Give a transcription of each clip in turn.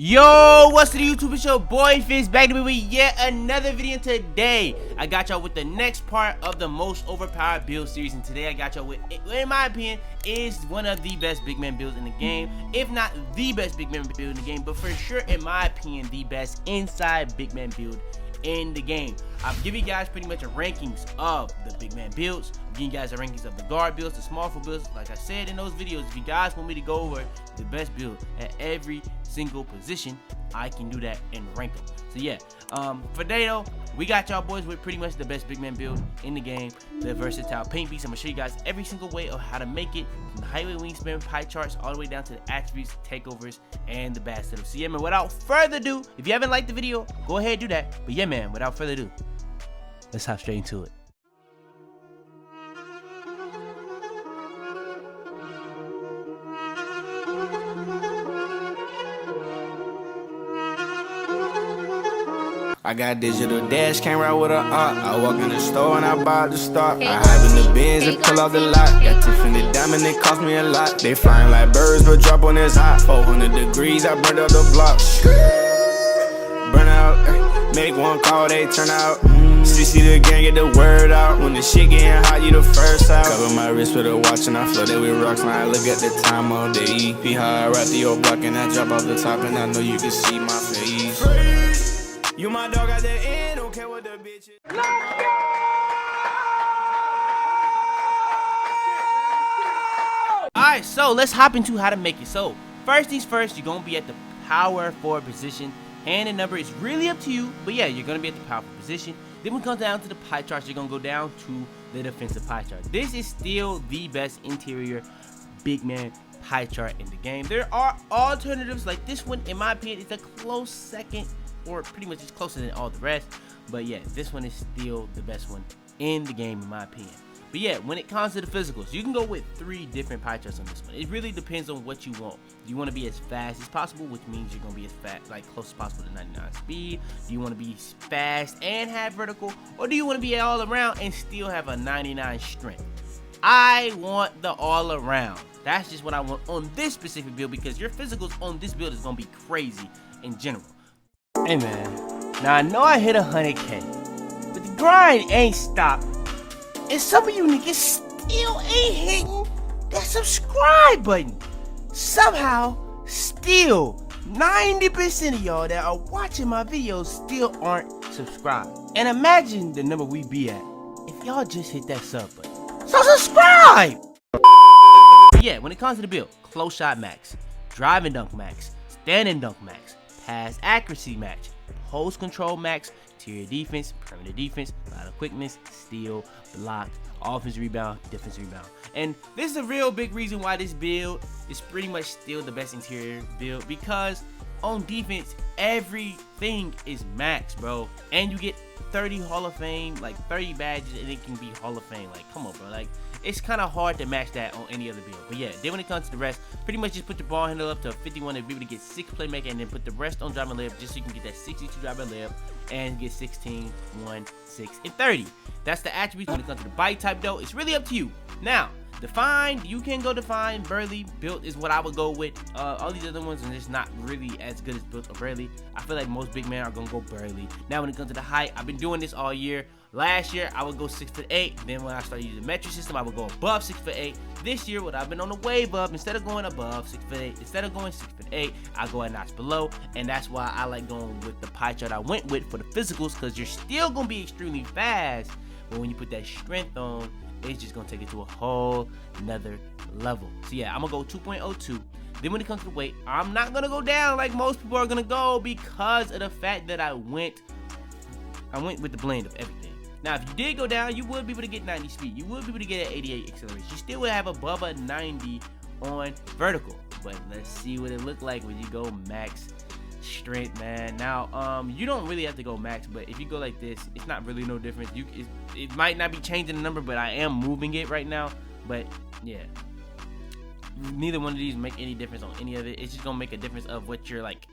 Yo, what's the YouTube? It's your boy Fizz back to me with yet another video. Today I got y'all with the next part of the most overpowered build series, and today I got y'all with, in my opinion, is one of the best big man builds in the game, if not the best big man build in the game, but for sure in my opinion the best inside big man build in the game. I've given you guys pretty much a rankings of the big man builds. I'm giving you guys a rankings of the guard builds, the small forward builds. Like I said in those videos, if you guys want me to go over the best build at every single position, I can do that and rank them. So yeah, for today though, we got y'all boys with pretty much the best big man build in the game, the versatile paint beast. I'm gonna show you guys every single way of how to make it, from the highway wingspan, pie charts, all the way down to the attributes, takeovers, and the bad setup. So yeah, man, without further ado, if you haven't liked the video, go ahead and do that. But yeah, man, without further ado, let's hop straight into it. I got digital dash camera with a op. I walk in the store and I buy the stock. I hide in the bins and pull out the lot. Got Tiffany diamond, it cost me a lot. They flying like birds, but drop on this hot. 400 degrees, I burned out the block. Burn out, make one call, they turn out. CC the gang, get the word out. When the shit getting hot, you the first out. Cover my wrist with a watch and I flood it with rocks. Now I look at the time all day. Be high, I rap the old block and I drop off the top. And I know you can see my face. You my dog at the end, don't care what the bitch is. Let's go! Alright, so let's hop into how to make it. So, first things first, you're going to be at the power forward position. Hand and number is really up to you, but yeah, you're going to be at the power forward position. Then we come down to the pie charts, you're going to go down to the defensive pie chart. This is still the best interior big man pie chart in the game. There are alternatives like this one, in my opinion, it's a close second, or pretty much it's closer than all the rest. But yeah, this one is still the best one in the game in my opinion. But yeah, when it comes to the physicals, you can go with 3 different pie charts on this one. It really depends on what you want. Do you want to be as fast as possible, which means you're going to be as fast, like close as possible to 99 speed? Do you want to be fast and have vertical? Or do you want to be all around and still have a 99 strength? I want the all around. That's just what I want on this specific build, because your physicals on this build is going to be crazy in general. Hey man, now I know I hit 100K, but the grind ain't stopped, and some of you niggas still ain't hitting that subscribe button. Somehow, still 90% of y'all that are watching my videos still aren't subscribed. And imagine the number we be at if y'all just hit that sub button. So subscribe! Yeah, when it comes to the build, close shot max, driving dunk max, standing dunk max, pass accuracy match, post control max, interior defense, perimeter defense, a lot of quickness, steal, block, offense rebound, defense rebound. And this is a real big reason why this build is pretty much still the best interior build, because on defense everything is max, bro, and you get 30 Hall of Fame, like 30 badges, and it can be Hall of Fame. Like, come on, bro, like it's kind of hard to match that on any other build. But yeah, then when it comes to the rest, pretty much just put the ball handle up to 51 and be able to get 6 playmaker, and then put the rest on driving layup just so you can get that 62 driving layup and get 16, 1, 6, and 30. That's the attributes. When it comes to the body type though, it's really up to you. Now, define, you can go define. Burly built is what I would go with. All these other ones are just not really as good as built or burly. I feel like most big men are gonna go burly. Now when it comes to the height, I've been doing this all year. Last year I would go 6'8". Then when I started using the metric system, I would go above 6'8". This year, what I've been on the wave of, instead of going above 6'8", instead of going 6'8", I go a notch below, and that's why I like going with the pie chart I went with for the physicals, because you're still gonna be extremely fast, but when you put that strength on, it's just gonna take it to a whole nother level. So yeah, I'm gonna go 2.02. Then when it comes to weight, I'm not gonna go down like most people are gonna go, because of the fact that I went with the blend of everything. Now, if you did go down, you would be able to get 90 speed. You would be able to get an 88 acceleration. You still would have above a 90 on vertical. But let's see what it looked like when you go max strength, man. Now, you don't really have to go max, but if you go like this, it's not really no difference. It might not be changing the number, but I am moving it right now. But yeah, neither one of these make any difference on any of it. It's just gonna make a difference of what your like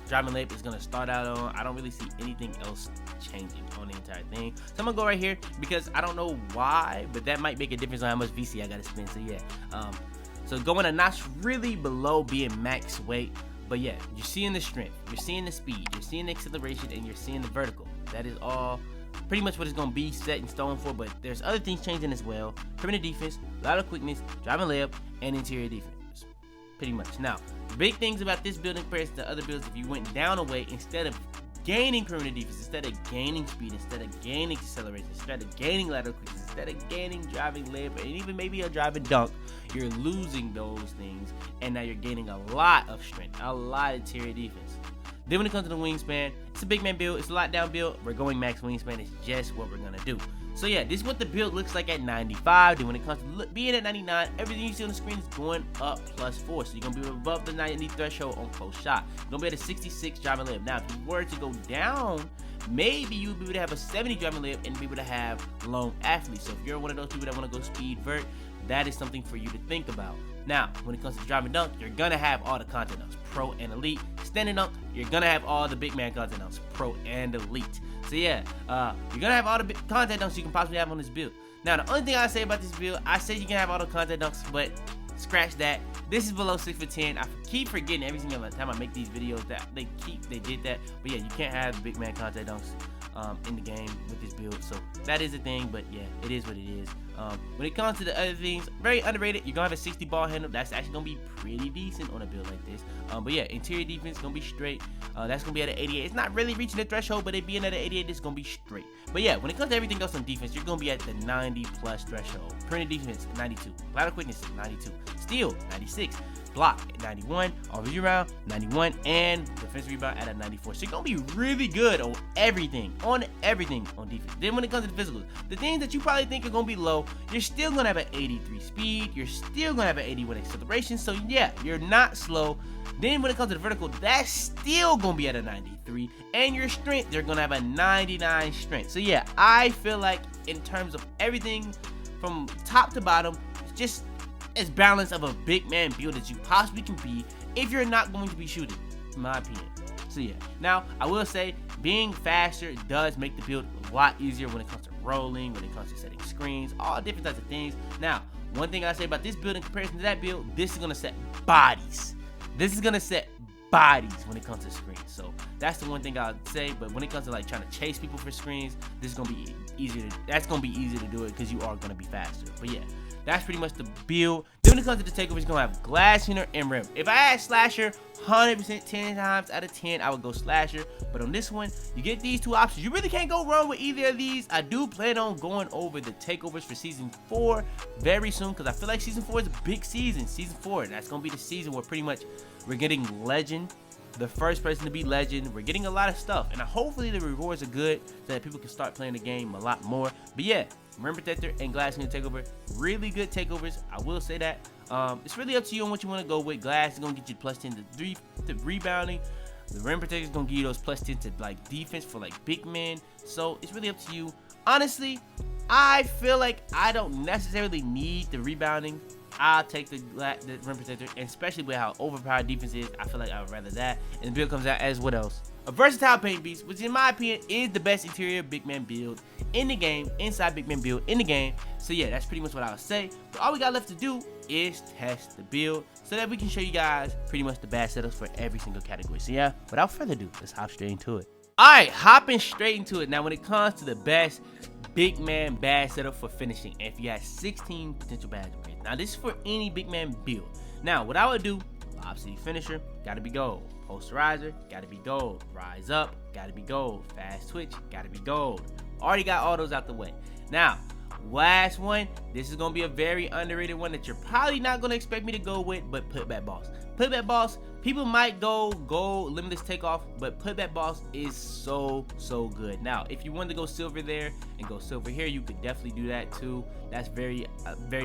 driving layup is gonna start out on. I don't really see anything else changing on the entire thing. So I'm gonna go right here, because I don't know why, but that might make a difference on how much VC I gotta spend. So yeah, so going a notch really below being max weight, But yeah, you're seeing the strength, you're seeing the speed, you're seeing the acceleration, and you're seeing the vertical. That is all pretty much what it's going to be set in stone for, but there's other things changing as well. Perimeter defense, lateral quickness, driving layup, and interior defense. Pretty much. Now, the big things about this build in comparison to other builds, if you went down a way, instead of gaining perimeter defense, instead of gaining speed, instead of gaining acceleration, instead of gaining lateral quickness, instead of gaining driving layup, and even maybe a driving dunk, you're losing those things, and now you're gaining a lot of strength, a lot of interior defense. Then when it comes to the wingspan, it's a big man build, it's a lockdown build. We're going max wingspan, it's just what we're gonna do. So yeah, this is what the build looks like at 95. Then when it comes to being at 99, everything you see on the screen is going up +4. So you're gonna be above the 90 threshold on close shot. You're gonna be at a 66 driving layup. Now, if you were to go down, maybe you'd be able to have a 70 driving layup and be able to have long athletes. So if you're one of those people that want to go speed vert, that is something for you to think about. Now, when it comes to driving dunk, you're gonna have all the content dunks, pro and elite. Standing dunk, you're gonna have all the big man content dunks, pro and elite. So yeah, you're gonna have all the content dunks you can possibly have on this build. Now, the only thing I say about this build, I said you can have all the content dunks, but scratch that. This is below 6 for 10. I keep forgetting every single time I make these videos that they did that. But yeah, you can't have big man content dunks in the game with this build. So that is a thing, but yeah, it is what it is. When it comes to the other things, very underrated. You're gonna have a 60 ball handle. That's actually gonna be pretty decent on a build like this. But yeah, interior defense gonna be straight. That's gonna be at an 88. It's not really reaching the threshold, but it being at an 88, it's gonna be straight. But yeah, when it comes to everything else on defense, you're gonna be at the 90 plus threshold. Perimeter defense 92, lateral quickness 92, steal 96, block at 91, offensive rebound 91, and defensive rebound at a 94. So you're gonna be really good on everything on defense. Then when it comes to the physicals, the things that you probably think are gonna be low, you're still gonna have an 83 speed, you're still gonna have an 81 acceleration. So yeah, you're not slow. Then when it comes to the vertical, that's still gonna be at a 93, and your strength, they're gonna have a 99 strength. So yeah, I feel like in terms of everything from top to bottom, it's just as balanced of a big man build as you possibly can be if you're not going to be shooting, in my opinion. So yeah, now I will say being faster does make the build a lot easier when it comes to rolling, when it comes to setting screens, all different types of things. Now, one thing I say about this build in comparison to that build, this is gonna set bodies. This is gonna set bodies when it comes to screens. So that's the one thing I would say. But when it comes to like trying to chase people for screens, this is gonna be easier. That's gonna be easier to do it because you are gonna be faster. But yeah, that's pretty much the build. Then when it comes to the takeovers, you're gonna have glass cleaner and rim. If I had slasher, 100% 10 times out of 10, I would go slasher. But on this one, you get these two options. You really can't go wrong with either of these. I do plan on going over the takeovers for season 4 very soon because I feel like season 4 is a big season. Season 4, that's gonna be the season where pretty much we're getting legend, the first person to be legend. We're getting a lot of stuff, and hopefully the rewards are good so that people can start playing the game a lot more. But yeah, Rim Protector and Glass Cleaner takeover, really good takeovers. I will say that. It's really up to you on what you want to go with. Glass is gonna get you +10 to rebounding. The Rim Protector is gonna give you those +10 to like defense for like big men. So it's really up to you. Honestly, I feel like I don't necessarily need the rebounding. I'll take the Rim Protector, and especially with how overpowered defense is, I feel like I would rather that. And the build comes out as what else? A versatile paint beast, which in my opinion is the best interior big man build in the game, inside big man build in the game. So yeah, that's pretty much what I would say. But all we got left to do is test the build so that we can show you guys pretty much the bad setups for every single category. So yeah, without further ado, let's hop straight into it. Alright, hopping straight into it. Now when it comes to the best big man bad setup for finishing, if you had 16 potential bad upgrades. Now this is for any big man build. Now what I would do, Lob City finisher, gotta be gold. Posterizer, gotta be gold. Rise up, gotta be gold. Fast twitch, gotta be gold. Already got all those out the way. Now, last one, this is gonna be a very underrated one that you're probably not gonna expect me to go with, but putback boss. Putback boss, people might go gold limitless takeoff, but putback boss is so good. Now, if you wanted to go silver there and go silver here, you could definitely do that too. That's very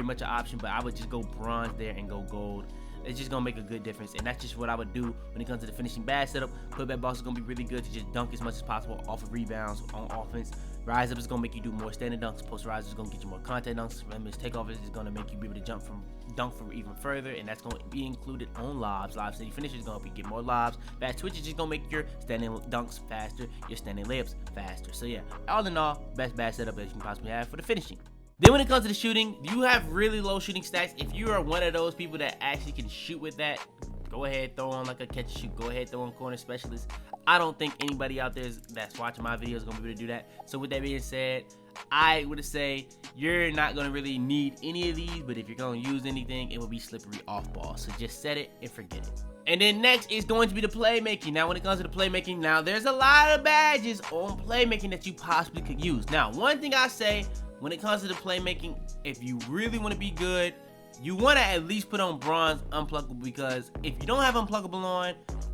much an option, but I would just go bronze there and go gold. It's just gonna make a good difference, and that's just what I would do when it comes to the finishing bad setup. Putback boss is gonna be really good to just dunk as much as possible off of rebounds on offense. Rise up is gonna make you do more standing dunks. Posterizer is gonna get you more contact dunks. Limitless takeoff is gonna make you be able to dunk from even further, and that's gonna be included on lobs. Lob City finisher is gonna get more lobs. Fast twitch is just gonna make your standing dunks faster, your standing layups faster. So yeah, all in all, best bad setup that you can possibly have for the finishing. Then when it comes to the shooting, you have really low shooting stats. If you are one of those people that actually can shoot with that, Go ahead, throw on like a catch and shoot. Go ahead, throw on corner specialist. I don't think anybody out there that's watching my video is gonna be able to do that. So with that being said, I would say you're not gonna really need any of these, but if you're gonna use anything, it will be slippery off ball. So just set it and forget it. And then next is going to be the playmaking. Now, when it comes to the playmaking, now there's a lot of badges on playmaking that you possibly could use. Now, one thing I say when it comes to the playmaking, if you really want to be good, you want to at least put on bronze unpluckable, because if you don't have unpluckable on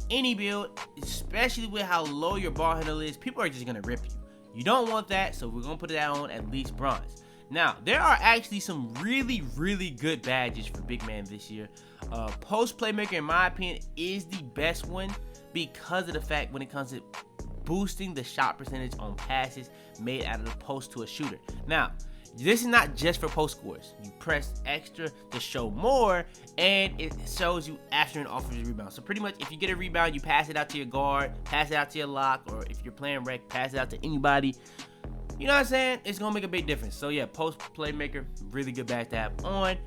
any build, especially with how low your ball handle is, people are just going to rip you. You don't want that, so we're going to put that on at least bronze. Now, there are actually some really, really good badges for big man this year. Post playmaker, in my opinion, is the best one because of the fact when it comes to boosting the shot percentage on passes made out of the post to a shooter. Now, this is not just for post scores. You press extra to show more, and it shows you after an offensive rebound. So pretty much, if you get a rebound, you pass it out to your guard, pass it out to your lock, or if you're playing rec, pass it out to anybody. You know what I'm saying? It's gonna make a big difference. So yeah, post playmaker, really good badge to have on.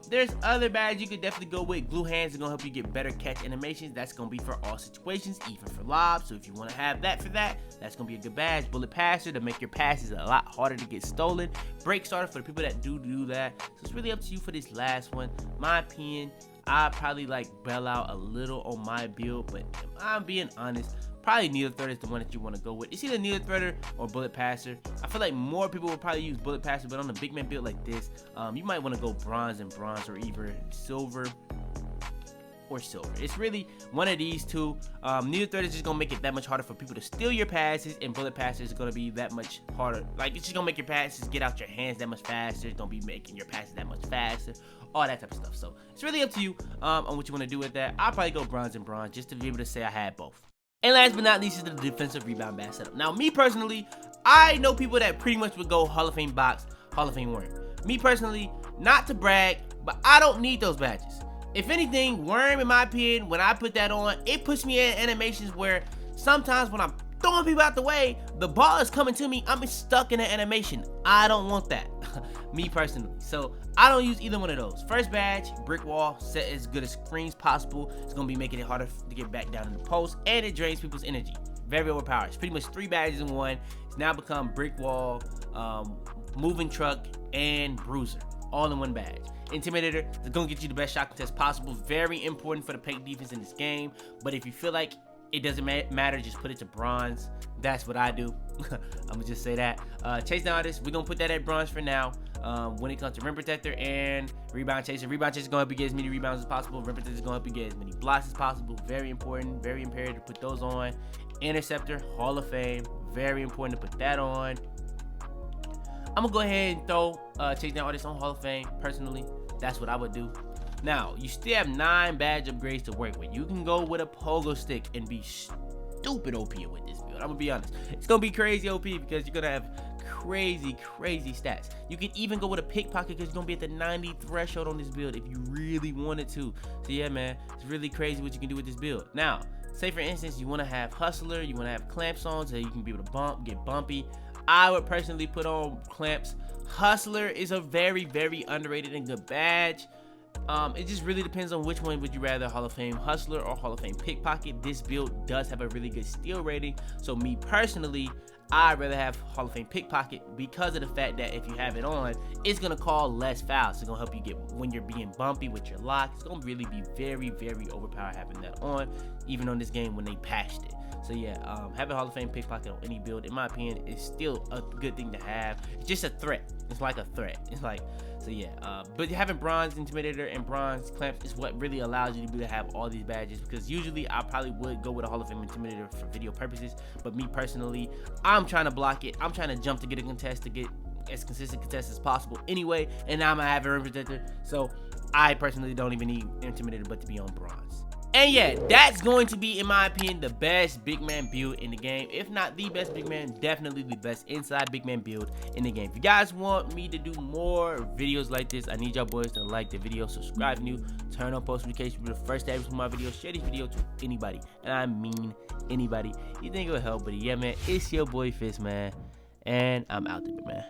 There's other badges you could definitely go with. Glue hands are gonna help you get better catch animations. That's gonna be for all situations, even for lobs. So if you want to have that for that, that's gonna be a good badge. Bullet passer to make your passes a lot harder to get stolen. Break starter for the people that do that. So it's really up to you for this last one. My opinion, I probably like bail out a little on my build, but if I'm being honest, probably needle threader is the one that you want to go with. It's either needle threader or bullet passer. I feel like more people will probably use bullet passer, but on a big man build like this, you might want to go bronze and bronze, or either silver or silver. It's really one of these two. Needle threader is just gonna make it that much harder for people to steal your passes, and bullet passer is gonna be that much harder. Like, it's just gonna make your passes get out your hands that much faster. It's gonna be making your passes that much faster, all that type of stuff. So it's really up to you on what you want to do with that. I'll probably go bronze and bronze just to be able to say I had both. And last but not least is the defensive rebound badge setup. Now, me personally, I know people that pretty much would go Hall of Fame box, Hall of Fame worm. Me personally, not to brag, but I don't need those badges. If anything, worm, in my opinion, when I put that on, it puts me in animations where sometimes when I'm throwing people out the way, the ball is coming to me, I'm stuck in an animation. I don't want that, me personally. So I don't use either one of those. First badge, brick wall, set as good as screens possible. It's gonna be making it harder to get back down in the post, and it drains people's energy. Very overpowered. It's pretty much 3 badges in one. It's now become brick wall, moving truck, and bruiser, all in one badge. Intimidator is gonna get you the best shot contest possible. Very important for the paint defense in this game. But if you feel like it doesn't matter, just put it to bronze. That's what I do. I'm gonna just say that. Chase down artist, we're gonna put that at bronze for now. When it comes to rim protector and rebound chaser is gonna help you get as many rebounds as possible. Rim protector is gonna help you get as many blocks as possible. Very important, very imperative to put those on. Interceptor, Hall of Fame, very important to put that on. I'm gonna go ahead and throw chase down artist on Hall of Fame. Personally, that's what I would do. Now, you still have 9 badge upgrades to work with. You can go with a pogo stick and be stupid OP with this build. I'm gonna be honest. It's gonna be crazy OP because you're gonna have crazy stats. You can even go with a pickpocket because you're gonna be at the 90 threshold on this build if you really wanted to. So yeah, man, it's really crazy what you can do with this build. Now, say for instance, you wanna have hustler, you wanna have clamps on so you can be able to get bumpy. I would personally put on clamps. Hustler is a very underrated and good badge. It just really depends on which one would you rather, Hall of Fame Hustler or Hall of Fame Pickpocket. This build does have a really good steal rating, so me personally, I'd rather have Hall of Fame Pickpocket because of the fact that if you have it on, it's gonna call less fouls. It's gonna help you get when you're being bumpy with your lock. It's gonna really be very overpowered having that on, even on this game when they patched it. So yeah, having Hall of Fame Pickpocket on any build, in my opinion, is still a good thing to have. It's just a threat. It's like a threat. It's like, so yeah, but having bronze intimidator and bronze clamps is what really allows you to be able to have all these badges, because usually I probably would go with a Hall of Fame intimidator for video purposes, but me personally, I'm trying to block it. I'm trying to jump to get a contest, to get as consistent contest as possible anyway, and now I'm gonna have a rim protector, so I personally don't even need intimidator but to be on bronze. And yeah, that's going to be, in my opinion, the best big man build in the game. If not the best big man, definitely the best inside big man build in the game. If you guys want me to do more videos like this, I need y'all boys to like the video, subscribe new, turn on post notifications for the first time from my videos, share this video to anybody, and I mean anybody you think it will help. But yeah, man, it's your boy Fitz, man, and I'm out there, man.